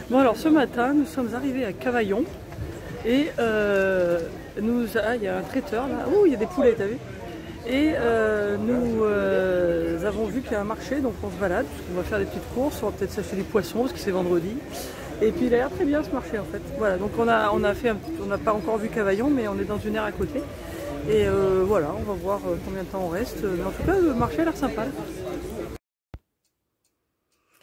Bon alors ce matin nous sommes arrivés à Cavaillon et il y a un traiteur là, il y a des poulets, t'as vu? Et nous avons vu qu'il y a un marché, donc on se balade, on va faire des petites courses, on va peut-être s'acheter du poisson parce que c'est vendredi. Et puis il a l'air très bien ce marché en fait. Voilà, donc on n'a pas encore vu Cavaillon, mais on est dans une aire à côté. Et voilà, on va voir combien de temps on reste. Mais en tout cas, le marché a l'air sympa.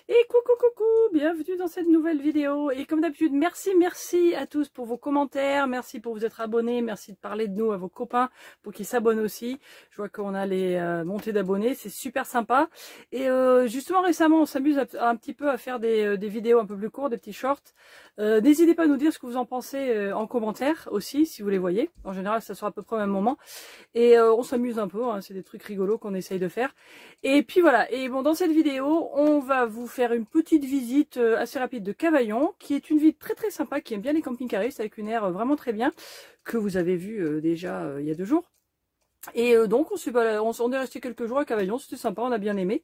Et coucou, bienvenue dans cette nouvelle vidéo. Et comme d'habitude, merci à tous pour vos commentaires, merci pour vous être abonnés, merci de parler de nous à vos copains pour qu'ils s'abonnent aussi. Je vois qu'on a les montées d'abonnés, c'est super sympa. Et justement récemment, on s'amuse un petit peu à faire des vidéos un peu plus courtes, des petits shorts. N'hésitez pas à nous dire ce que vous en pensez en commentaire aussi, si vous les voyez. En général, ça sera à peu près au même moment. Et on s'amuse un peu, hein, c'est des trucs rigolos qu'on essaye de faire. Et puis voilà, et bon, dans cette vidéo, on va vous faire une petite visite assez rapide de Cavaillon, qui est une ville très sympa, qui aime bien les camping-caristes, avec une aire vraiment très bien, que vous avez vu déjà il y a 2 jours. Et donc on est resté quelques jours à Cavaillon, c'était sympa, on a bien aimé.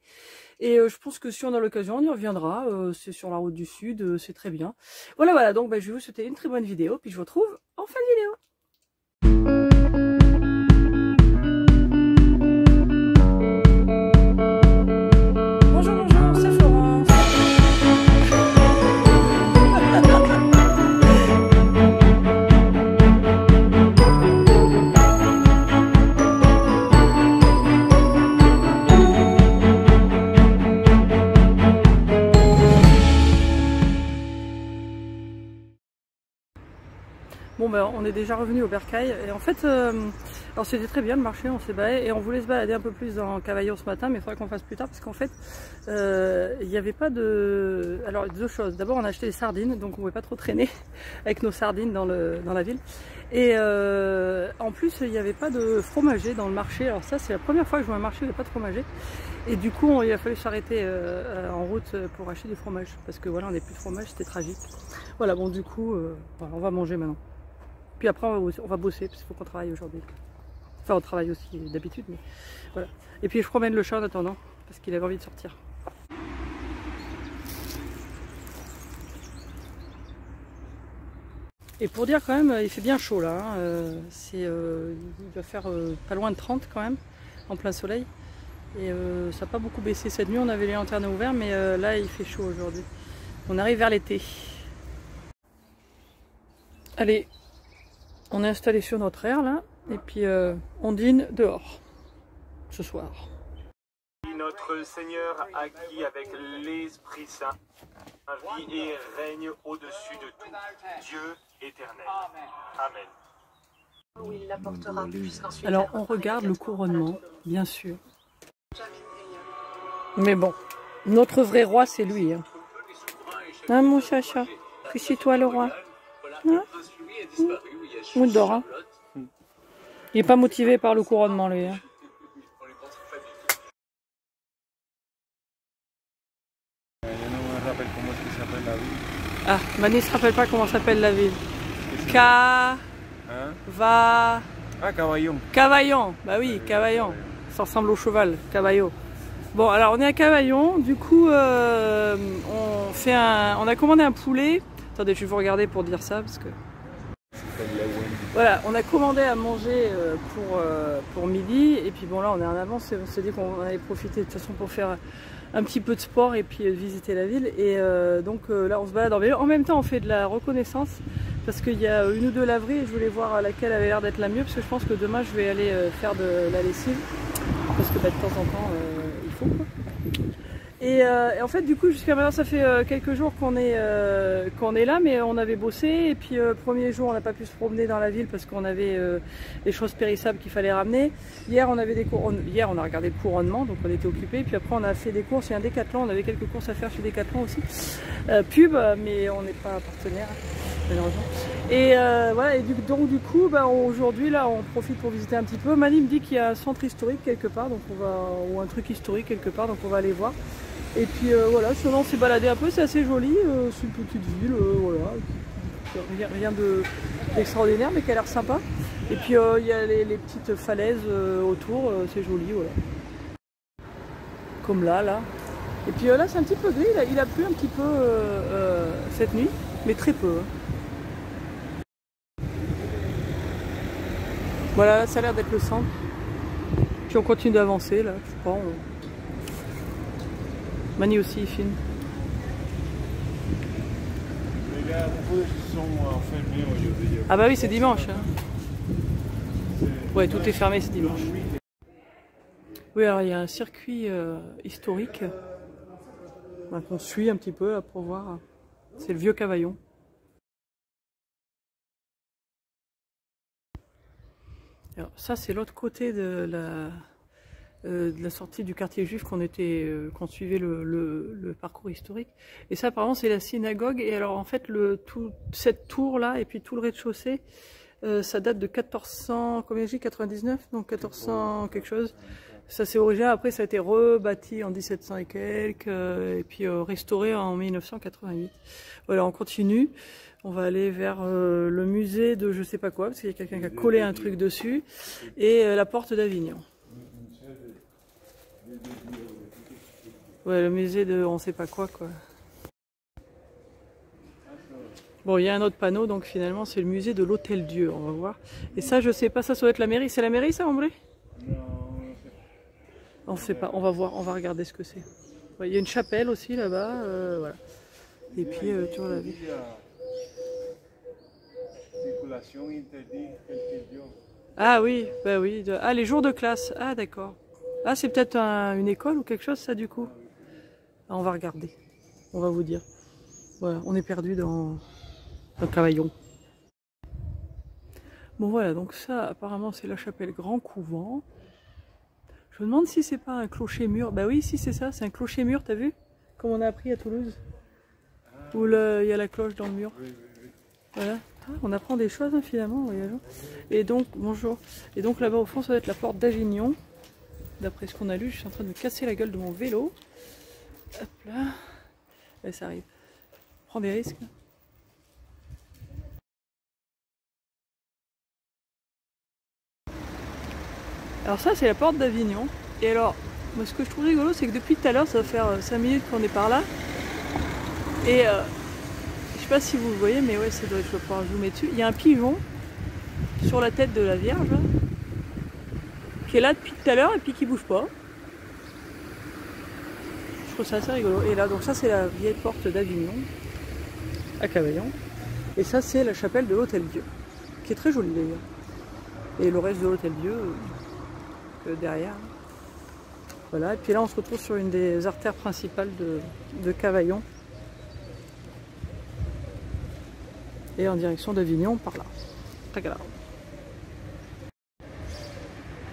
Et je pense que si on a l'occasion, on y reviendra, c'est sur la route du sud, c'est très bien. Voilà, donc je vais vous souhaiter une très bonne vidéo, puis je vous retrouve en fin de vidéo. Bon on est déjà revenu au bercail et en fait alors c'était très bien le marché, on s'est baladé et on voulait se balader un peu plus dans Cavaillon ce matin, mais il faudrait qu'on fasse plus tard parce qu'en fait il n'y avait pas de... Alors 2 choses, d'abord on a acheté des sardines, donc on ne pouvait pas trop traîner avec nos sardines dans la ville, et en plus il n'y avait pas de fromager dans le marché. Alors ça c'est la première fois que je vois un marché où il n'y a pas de fromager, et du coup il a fallu s'arrêter en route pour acheter du fromage parce que voilà, on n'a plus de fromage, c'était tragique. Voilà, bon du coup voilà, on va manger maintenant. Puis après on va bosser parce qu'il faut qu'on travaille aujourd'hui. Enfin on travaille aussi d'habitude, mais voilà. Et puis je promène le chat en attendant parce qu'il avait envie de sortir. Et pour dire quand même, il fait bien chaud là, hein. Il va faire pas loin de 30 quand même, en plein soleil. Et ça n'a pas beaucoup baissé cette nuit, on avait les lanternes ouvertes, mais là il fait chaud aujourd'hui. On arrive vers l'été. Allez, on est installé sur notre aire là, et puis on dîne dehors ce soir. Notre Seigneur acquis avec l'Esprit Saint, vit et règne au-dessus de tout, Dieu éternel. Amen. Où il l'apportera, puisqu'ensuite... Alors on regarde le couronnement, bien sûr. Mais bon, notre vrai roi c'est lui. Hein mon chacha, puis c'est toi le roi. Hein? On dort, hein. Il n'est pas motivé par le couronnement, lui. Hein. Ah, Mani ne se rappelle pas comment s'appelle la ville. Ah, Cavaillon. Cavaillon, bah oui, Cavaillon. Ça ressemble au cheval, Cavallo. Bon, alors on est à Cavaillon, du coup, on a commandé un poulet. Attendez, je vais vous regarder pour dire ça, parce que... Voilà, on a commandé à manger pour midi, et puis bon là on est en avance, on s'est dit qu'on allait profiter de toute façon pour faire un petit peu de sport et puis visiter la ville, et donc là on se balade en vélo. En même temps on fait de la reconnaissance parce qu'il y a 1 ou 2 laveries et je voulais voir laquelle avait l'air d'être la mieux, parce que je pense que demain je vais aller faire de la lessive, parce que de temps en temps il faut quoi. Et en fait du coup jusqu'à maintenant ça fait quelques jours qu'on est là, mais on avait bossé, et puis premier jour on n'a pas pu se promener dans la ville parce qu'on avait des choses périssables qu'il fallait ramener. Hier on a regardé le couronnement, donc on était occupés, puis après on a fait des courses, il y a un Décathlon, on avait quelques courses à faire chez Décathlon aussi, pub, mais on n'est pas partenaire malheureusement. Et voilà, et donc du coup aujourd'hui là on profite pour visiter un petit peu. Mani me dit qu'il y a un centre historique quelque part, donc ou un truc historique quelque part, donc on va aller voir. Et puis voilà, sinon on s'est baladé un peu, c'est assez joli, c'est une petite ville, voilà, rien d'extraordinaire mais qui a l'air sympa. Et puis il y a les petites falaises autour, c'est joli, voilà. comme là. Et puis là c'est un petit peu gris, il a plu un petit peu cette nuit, mais très peu. Voilà, ça a l'air d'être le centre. Puis on continue d'avancer là, je sais pas. Mani aussi il filme. Les gars, beaucoup sont fermés aujourd'hui. Ah bah oui, c'est dimanche. Hein. Ouais, tout est fermé, c'est dimanche. Oui, alors il y a un circuit historique qu'on suit un petit peu là, pour voir. C'est le vieux Cavaillon. Alors, ça, c'est l'autre côté de la sortie du quartier juif qu'on suivait le parcours historique. Et ça, apparemment, c'est la synagogue. Et alors, en fait, cette tour-là et puis tout le rez-de-chaussée, ça date de 1400, combien j'ai dit, 99, donc 1400 quelque chose. Ça c'est original, après ça a été rebâti en 1700 et quelques, et puis restauré en 1988. Voilà, on continue. On va aller vers le musée de je sais pas quoi, parce qu'il y a quelqu'un qui a collé un truc dessus, et la porte d'Avignon. Ouais, le musée de on sait pas quoi. Bon, il y a un autre panneau, donc finalement c'est le musée de l'Hôtel-Dieu, on va voir. Et ça, je sais pas, ça doit être la mairie. C'est la mairie ça, Amblé? On sait pas, on va voir, on va regarder ce que c'est. Ouais, il y a une chapelle aussi là-bas, voilà. Et puis, tu vois la ville. Ah oui, bah oui. Ah, les jours de classe. Ah, d'accord. Ah, c'est peut-être une école ou quelque chose, ça, du coup. Ah, on va regarder. On va vous dire. Voilà, on est perdu dans Cavaillon. Bon, voilà, donc ça, apparemment, c'est la chapelle Grand Couvent. Je me demande si c'est pas un clocher-mur. Bah oui, si c'est ça, c'est un clocher-mur, t'as vu? Comme on a appris à Toulouse. Où il y a la cloche dans le mur. Voilà. Ah, on apprend des choses hein, finalement en voyageant. Et donc, bonjour. Et donc là-bas au fond, ça va être la porte d'Avignon. D'après ce qu'on a lu, je suis en train de me casser la gueule de mon vélo. Hop là. Et ça arrive. Prends des risques. Alors ça, c'est la porte d'Avignon. Et alors, moi ce que je trouve rigolo, c'est que depuis tout à l'heure, ça va faire 5 minutes qu'on est par là. Et je sais pas si vous le voyez, mais ouais, ça doit être, je vais pouvoir zoomer dessus. Il y a un pigeon sur la tête de la Vierge qui est là depuis tout à l'heure et puis qui bouge pas. Je trouve ça assez rigolo. Et là, donc ça, c'est la vieille porte d'Avignon à Cavaillon. Et ça, c'est la chapelle de l'Hôtel-Dieu, qui est très jolie d'ailleurs. Et le reste de l'Hôtel-Dieu derrière. Voilà. Et puis là, on se retrouve sur une des artères principales de Cavaillon. Et en direction d'Avignon, par là. Regarde.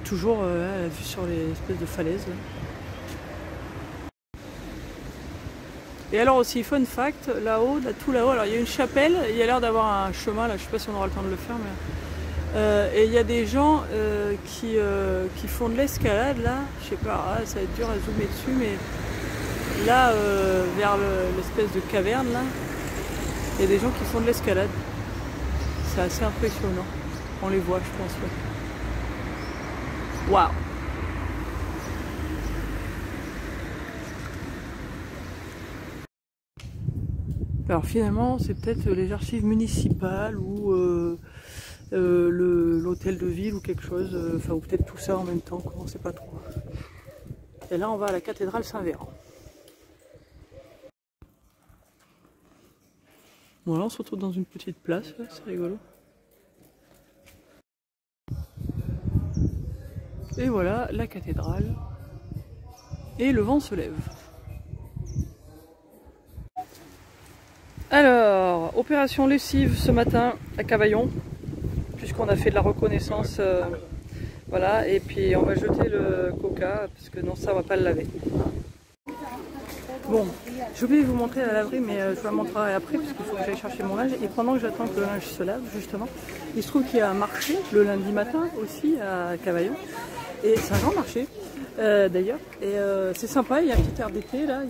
Toujours la vue sur les espèces de falaises. Là. Et alors aussi, fun fact, là-haut, tout là-haut, alors il y a une chapelle, il y a l'air d'avoir un chemin, là, je sais pas si on aura le temps de le faire, mais... et il y a des gens qui font de l'escalade, là, je sais pas, ça va être dur à zoomer dessus, mais là, vers l'espèce de caverne, là, il y a des gens qui font de l'escalade. C'est assez impressionnant. On les voit, je pense. Waouh! Alors finalement, c'est peut-être les archives municipales ou l'hôtel de ville ou quelque chose. Enfin, ou peut-être tout ça en même temps, on ne sait pas trop. Et là, on va à la cathédrale Saint-Véran. Bon, là, on se retrouve dans une petite place, c'est rigolo. Et voilà, la cathédrale. Et le vent se lève. Alors, opération lessive ce matin à Cavaillon, puisqu'on a fait de la reconnaissance. Voilà, et puis on va jeter le coca, parce que non, ça, on va pas le laver. Bon, j'ai oublié de vous montrer la laverie, mais je vous la montrerai après parce qu'il faut que j'aille chercher mon linge. Et pendant que j'attends que le linge se lave, justement, il se trouve qu'il y a un marché le lundi matin aussi à Cavaillon. Et c'est un grand marché d'ailleurs. Et c'est sympa, il y a un petit air d'été là,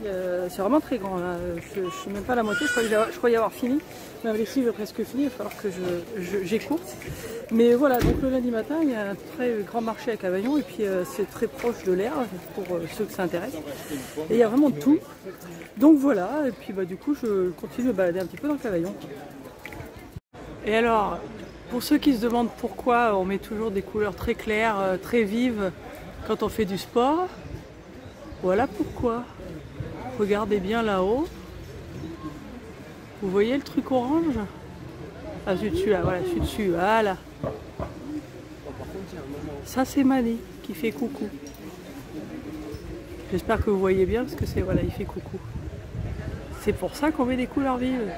c'est vraiment très grand là. Je ne suis même pas à la moitié, je crois y avoir fini. Même les filles, presque fini, il va falloir que j'écourte. Mais voilà, donc le lundi matin, il y a un très grand marché à Cavaillon et puis c'est très proche de l'air pour ceux que ça intéresse. Et il y a vraiment de tout. Donc voilà, et puis bah, du coup, je continue de balader un petit peu dans Cavaillon. Et alors, pour ceux qui se demandent pourquoi on met toujours des couleurs très claires, très vives quand on fait du sport, voilà pourquoi. Regardez bien là-haut. Vous voyez le truc orange? Ah, je suis dessus là, voilà, je suis dessus, voilà. Ça c'est Mani qui fait coucou. J'espère que vous voyez bien parce que c'est, voilà, il fait coucou. C'est pour ça qu'on met des couleurs vives.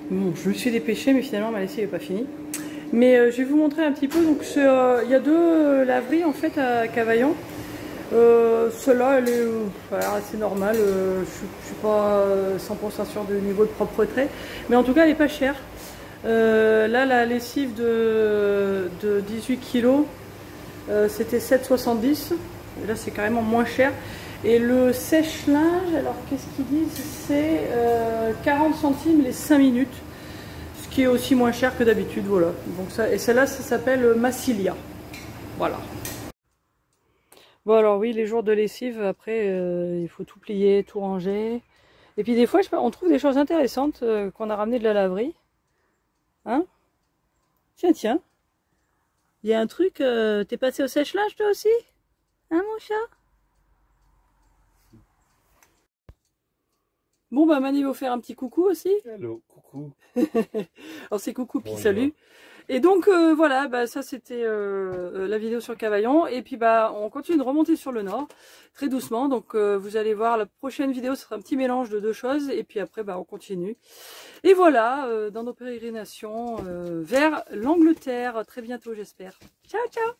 Bon, je me suis dépêchée, mais finalement ma lessive n'est pas finie. Mais je vais vous montrer un petit peu. Donc il y a deux laveries en fait à Cavaillon. Celle-là, elle est voilà, assez normale. Je ne suis pas 100% sûre du niveau de propreté, mais en tout cas, elle n'est pas chère. Là, la lessive de 18 kg, c'était 7,70. Et là, c'est carrément moins cher. Et le sèche-linge, alors qu'est-ce qu'ils disent? C'est 40 centimes les 5 minutes. Ce qui est aussi moins cher que d'habitude. Voilà. Donc ça, et celle-là, ça s'appelle Massilia. Voilà. Bon alors oui, les jours de lessive, après, il faut tout plier, tout ranger. Et puis des fois, on trouve des choses intéressantes qu'on a ramenées de la laverie. Hein? Tiens, tiens. Il y a un truc, t'es passé au sèche-linge toi aussi? Hein mon chat? Bon bah Mani va faire un petit coucou aussi. Hello, coucou. Alors c'est coucou puis salut. Et donc voilà, bah, ça c'était la vidéo sur Cavaillon. Et puis bah on continue de remonter sur le nord, très doucement. Donc vous allez voir, la prochaine vidéo ce sera un petit mélange de deux choses. Et puis après bah on continue. Et voilà, dans nos pérégrinations vers l'Angleterre, très bientôt j'espère. Ciao ciao.